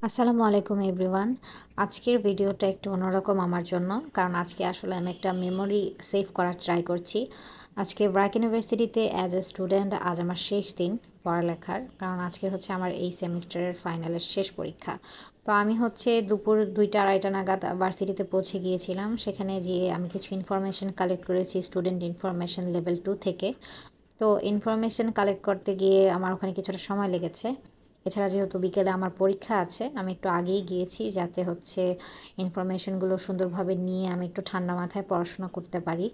আসসালামু আলাইকুম এভরিওয়ান। আজকের ভিডিওটা একটু অন্যরকম আমার জন্য, কারণ আজকে আসলে আমি একটা মেমোরি সেভ করার ট্রাই করছি। আজকে ব্র্যাক ইউনিভার্সিটিতে অ্যাজ এ স্টুডেন্ট আজ আমার শেষ দিন পড়ালেখার, কারণ আজকে হচ্ছে আমার এই সেমিস্টারের ফাইনালের শেষ পরীক্ষা। তো আমি হচ্ছে দুপুর 2টা-2:30 নাগাদ ভার্সিটিতে পৌঁছে গিয়েছিলাম। সেখানে গিয়ে আমি কিছু ইনফরমেশন কালেক্ট করেছি স্টুডেন্ট ইনফরমেশন লেভেল 2 থেকে। তো ইনফরমেশন কালেক্ট করতে গিয়ে আমার ওখানে কিছুটা সময় লেগেছে। এছাড়া যেহেতু বিকেলে আমার পরীক্ষা আছে, আমি একটু আগেই গিয়েছি যাতে হচ্ছে ইনফরমেশনগুলো সুন্দরভাবে নিয়ে আমি একটু ঠান্ডা মাথায় পড়াশোনা করতে পারি।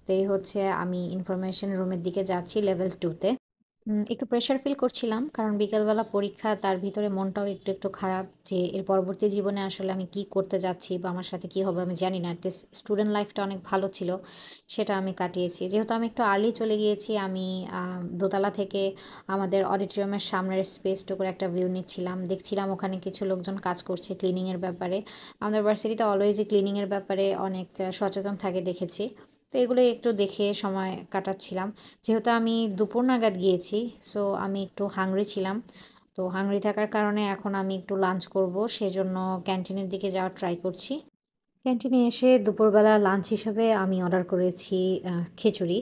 তো এই হচ্ছে আমি ইনফরমেশন রুমের দিকে যাচ্ছি লেভেল 2-তে। একটু প্রেশার ফিল করছিলাম, কারণ বিকেলবেলা পরীক্ষা, তার ভিতরে মনটাও একটু খারাপ যে এর পরবর্তী জীবনে আসলে আমি কি করতে যাচ্ছি বা আমার সাথে কি হবে আমি জানি না। অ্যাটলিস্ট স্টুডেন্ট লাইফটা অনেক ভালো ছিল, সেটা আমি কাটিয়েছি। যেহেতু আমি একটু আর্লি চলে গিয়েছি, আমি দোতলা থেকে আমাদের অডিটোরিয়ামের সামনের স্পেসটুকুর একটা ভিউ নিচ্ছিলাম, দেখছিলাম ওখানে কিছু লোকজন কাজ করছে ক্লিনিংয়ের ব্যাপারে। আমাদের ভার্সিটিতে অলওয়েজই ক্লিনিংয়ের ব্যাপারে অনেক সচেতন থাকে দেখেছি। তো এগুলো একটু দেখে সময় কাটাচ্ছিলাম। যেহেতু আমি দুপুর নাগাদ গিয়েছি, সো আমি একটু হাংরি ছিলাম। তো হাংরি থাকার কারণে এখন আমি একটু লাঞ্চ করব, সেজন্য ক্যান্টিনের দিকে যাওয়ার ট্রাই করছি। ক্যান্টিনে এসে দুপুরবেলা লাঞ্চ হিসেবে আমি অর্ডার করেছি খিচুড়ি।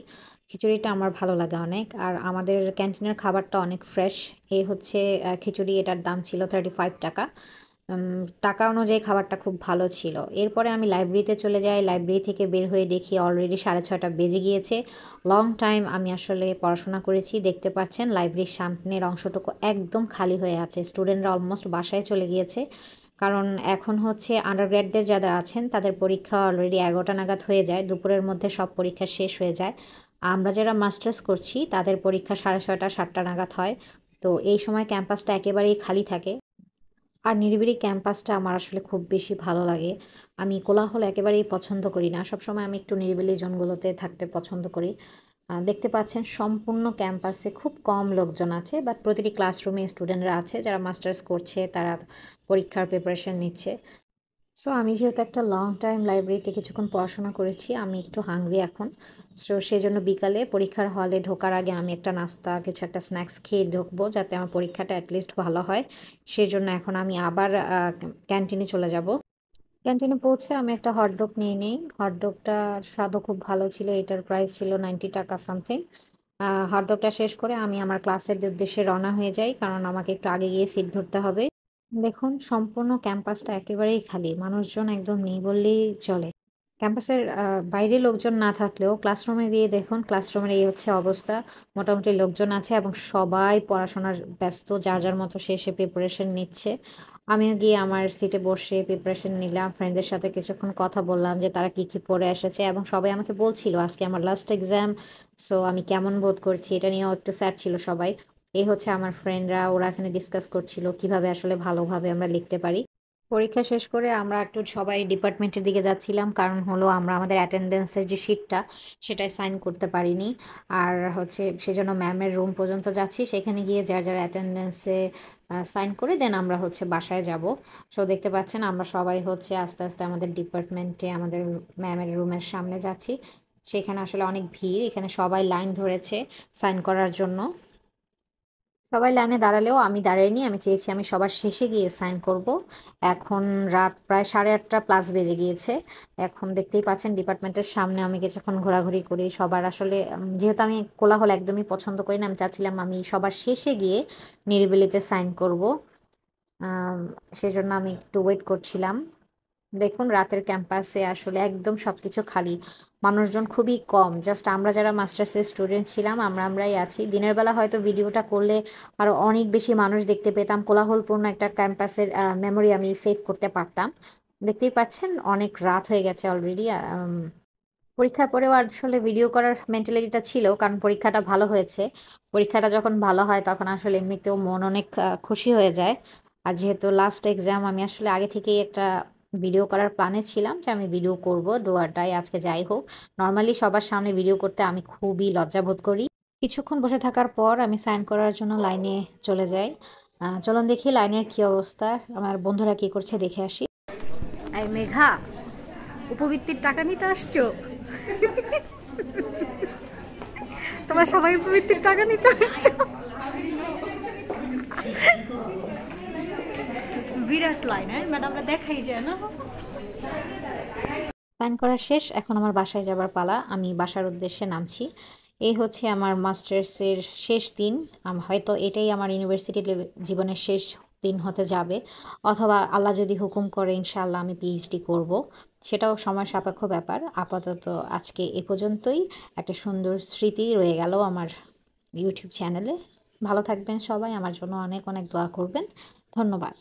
খিচুড়িটা আমার ভালো লাগে অনেক, আর আমাদের ক্যান্টিনের খাবারটা অনেক ফ্রেশ। এই হচ্ছে খিচুড়ি, এটার দাম ছিল 35 টাকা। টাকা অনুযায়ী খাবারটা খুব ভালো ছিল। এরপরে আমি লাইব্রেরিতে চলে যাই। লাইব্রেরি থেকে বের হয়ে দেখি অলরেডি 6:30 বেজে গিয়েছে। লং টাইম আমি আসলে পড়াশোনা করেছি। দেখতে পাচ্ছেন লাইব্রেরির সামনের অংশটুকু একদম খালি হয়ে আছে। স্টুডেন্টরা অলমোস্ট বাসায় চলে গিয়েছে, কারণ এখন হচ্ছে আন্ডারগ্রেডদের যারা আছেন তাদের পরীক্ষা অলরেডি 11টা নাগাদ হয়ে যায়। দুপুরের মধ্যে সব পরীক্ষা শেষ হয়ে যায়। আমরা যারা মাস্টার্স করছি তাদের পরীক্ষা 6:30-7টা নাগাদ হয়। তো এই সময় ক্যাম্পাসটা একেবারেই খালি থাকে। আর নিরিবিলি ক্যাম্পাসটা আমার আসলে খুব বেশি ভালো লাগে। আমি কোলাহল একেবারেই পছন্দ করি না। সবসময় আমি একটু নিরিবিলি জোনগুলোতে থাকতে পছন্দ করি। দেখতে পাচ্ছেন সম্পূর্ণ ক্যাম্পাসে খুব কম লোকজন আছে, বাট প্রতিটি ক্লাসরুমে স্টুডেন্টরা আছে যারা মাস্টার্স করছে, তারা পরীক্ষার প্রিপারেশন নিচ্ছে। সো আমি যেহেতু একটা লং টাইম লাইব্রেরিতে কিছুক্ষণ পড়াশোনা করেছি, আমি একটু হাংরি এখন। সো সেজন্য বিকালে পরীক্ষার হলে ঢোকার আগে আমি একটা নাস্তা, কিছু একটা স্ন্যাক্স খেয়ে ঢুকবো যাতে আমার পরীক্ষাটা অ্যাটলিস্ট ভালো হয়। সেজন্য এখন আমি আবার ক্যান্টিনে চলে যাব। ক্যান্টিনে পৌঁছে আমি একটা হটডগ নিয়ে নিই। হটডগটার স্বাদও খুব ভালো ছিল। এটার প্রাইস ছিল 90 টাকা সামথিং। হটডগটা শেষ করে আমি আমার ক্লাসের উদ্দেশ্যে রওনা হয়ে যাই, কারণ আমাকে একটু আগে গিয়ে সিট ধরতে হবে। দেখুন সম্পূর্ণ ক্যাম্পাসটা একেবারেই খালি। মানুষজন একদম নেই বললেই চলে। ক্যাম্পাসের বাইরে লোকজন না থাকলেও ক্লাসরুমে গিয়ে দেখুন, ক্লাসরুমের এই হচ্ছে অবস্থা। মোটামুটি লোকজন আছে এবং সবাই পড়াশোনার ব্যস্ত। যার মতো সে প্রিপারেশন নিচ্ছে। আমিও গিয়ে আমার সিটে বসে প্রিপারেশন নিলাম। ফ্রেন্ডদের সাথে কিছুক্ষণ কথা বললাম যে তারা কি পড়ে এসেছে, এবং সবাই আমাকে বলছিল আজকে আমার লাস্ট এক্সাম। সো আমি কেমন বোধ করছি এটা নিয়েও একটু স্যাড ছিল সবাই। এই হচ্ছে আমার ফ্রেন্ডরা, ওরা এখানে ডিসকাস করছিল কিভাবে আসলে ভালোভাবে আমরা লিখতে পারি। পরীক্ষা শেষ করে আমরা একটু সবাই ডিপার্টমেন্টের দিকে যাচ্ছিলাম, কারণ হলো আমরা আমাদের অ্যাটেন্ডেন্সের যে শিটটা সেটাই সাইন করতে পারিনি। আর হচ্ছে সেজন্য ম্যামের রুম পর্যন্ত যাচ্ছি, সেখানে গিয়ে যার অ্যাটেন্ডেন্সে সাইন করে দেন আমরা হচ্ছে বাসায় যাব। সো দেখতে পাচ্ছেন আমরা সবাই হচ্ছে আস্তে আস্তে আমাদের ডিপার্টমেন্টে আমাদের ম্যামের রুমের সামনে যাচ্ছি। সেখানে আসলে অনেক ভিড়, এখানে সবাই লাইন ধরেছে সাইন করার জন্য। সবাই লাইনে দাঁড়ালেও আমি দাঁড়াইনি, আমি চেয়েছি আমি সবার শেষে গিয়ে সাইন করব। এখন রাত প্রায় 8:30 প্লাস বেজে গিয়েছে। এখন দেখতেই পাচ্ছেন ডিপার্টমেন্টের সামনে আমি কিছুক্ষণ ঘোরাঘুরি করি। সবার আসলে যেহেতু আমি কোলাহল একদমই পছন্দ করি না, আমি চাচ্ছিলাম আমি সবার শেষে গিয়ে নিরিবিলিতে সাইন করব। আম সেজন্য আমি একটু ওয়েট করছিলাম। দেখুন রাতের ক্যাম্পাসে আসলে একদম সবকিছু খালি। মানুষজন খুবই কম। জাস্ট আমরা যারা মাস্টার্সের স্টুডেন্ট ছিলাম আমরাই আছি। দিনের বেলা হয়তো ভিডিওটা করলে আরো অনেক বেশি মানুষ দেখতে পেতাম। কোলাহলপূর্ণ একটা ক্যাম্পাসের মেমোরি আমি সেভ করতে পারতাম। দেখতেই পাচ্ছেন অনেক রাত হয়ে গেছে অলরেডি। পরীক্ষার পরেও আসলে ভিডিও করার মেন্টালিটিটা ছিল, কারণ পরীক্ষাটা ভালো হয়েছে। পরীক্ষাটা যখন ভালো হয় তখন আসলে এমনিতেও মন অনেক খুশি হয়ে যায়। আর যেহেতু লাস্ট এক্সাম, আমি আসলে আগে থেকেই একটা ভিডিও করার প্ল্যানে ছিলাম যে আমি ভিডিও করব, ডু অর ডাই আজকে যাই হোক। নরমালি সবার সামনে ভিডিও করতে আমি খুবই লজ্জাবোধ করি। কিছুক্ষণ বসে থাকার পর আমি সাইন করার জন্য লাইনে চলে যাই। চলুন দেখি লাইনের কি অবস্থা, আমার বন্ধুরা কি করছে দেখে আসি। এই মেঘা, উপবৃত্তির টাকা নিতে আসছো? তোমরা সবাই উপবৃত্তির টাকা নিতে আসছো? বিরাট লাইন, হ্যাঁ ম্যাডামরা দেখাই যায় না। প্ল্যান করা শেষ, এখন আমার বাসায় যাবার পালা। আমি বাসার উদ্দেশ্যে নামছি। এই হচ্ছে আমার মাস্টার্সের শেষ দিন। হয়তো এটাই আমার ইউনিভার্সিটি জীবনের শেষ দিন হতে যাবে, অথবা আল্লাহ যদি হুকুম করে ইনশাআল্লাহ আমি পিএইচডি করব, সেটাও সময় সাপেক্ষ ব্যাপার। আপাতত আজকে এ পর্যন্তই। একটা সুন্দর স্মৃতি রয়ে গেল আমার ইউটিউব চ্যানেলে। ভালো থাকবেন সবাই, আমার জন্য অনেক অনেক দোয়া করবেন। ধন্যবাদ।